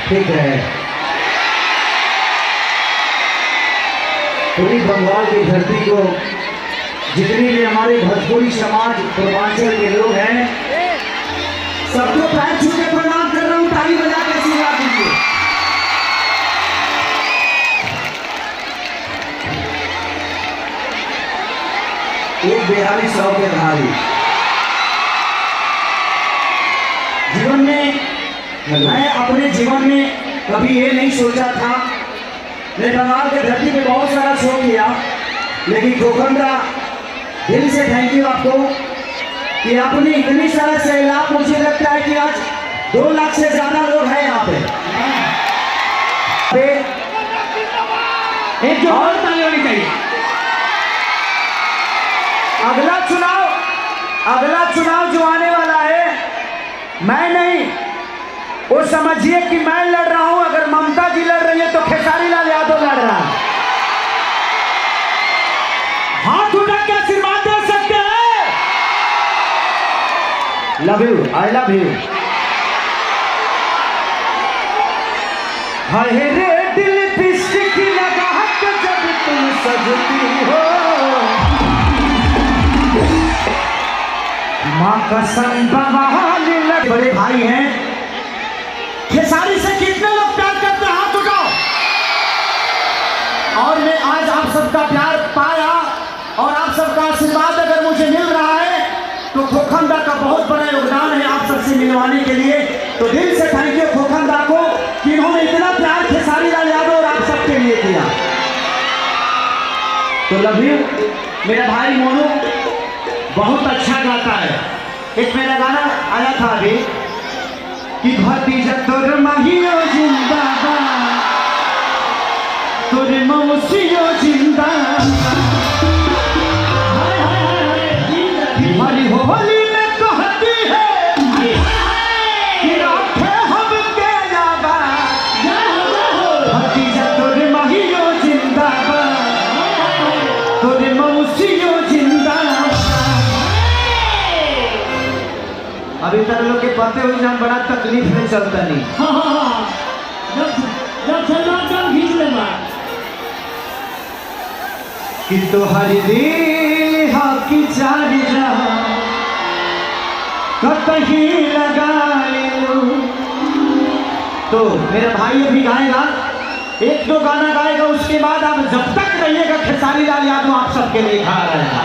ठीक है। पूरी बंगाल की धरती को जितनी भी हमारे भोजपुरी समाज पूर्वांचल के लोग हैं सबको पैर छू के प्रणाम कर रहा हूँ। ताली बजा के आशीर्वाद दीजिए। एक बिहारी 100 के धारी। जीवन में मैं अपने जीवन में कभी ये नहीं सोचा था। मैं बंगाल के धरती पे बहुत सारा शो किया, लेकिन गोखंडा दिल से थैंक यू आपको कि आपने इतनी सारा सैलाब, मुझे लगता है कि आज 2 लाख से ज्यादा लोग हैं यहाँ पे। एक जो और ताली होनी चाहिए। अगला चुनाव जो आने वाला है, मैं नहीं, वो समझिए कि मैं लड़ रहा हूं। अगर ममता जी लड़ रही है तो खेसारी लाल यादव लड़ रहा है। हाथ उठा के आशीर्वाद दे सकते हैं। Love you, I love you. हाय रे दिल लिपस्टिक लगा के जब तुम सजती हो, माँ कसम बवाल लग। बड़े भाई हैं, खेसारी से कितने लोग प्यार करते हैं? हाथ उठाओ। और मैं आज आप सबका प्यार पाया और आप सबका आशीर्वाद अगर मुझे मिल रहा है तो खोखंदा का बहुत बड़ा योगदान है आप सबसे मिलवाने के लिए। तो दिल से थैंक यू खोखंदा को कि इन्होंने इतना प्यार खेसारी लाल यादव और आप सबके लिए किया। तो लव यू। मेरा भाई मोनू बहुत अच्छा गाता है। एक मेरा गाना आया था अभी कि भतीजा तोर माहियो जिंदाबाद, तोरे मौसियो जिंदाबाद, हमारी होली में कहती है कि राखे हम के आबाद, भतीजा तोरे माहियो जिंदाबाद, तोरे मौसियो जिंदाबाद। अभी तरह लोग के पते हुए जान बड़ा तकलीफ में चलता नहीं। जब सलमान खींच लेगा कि तोहरी दिल की चारी कहीं लगा ले। तो मेरा भाई अभी गाएगा, 1-2 गाना गाएगा, उसके बाद आप जब तक रहिएगा खेसारी लाल यादव आप सबके लिए खड़ा रहेगा।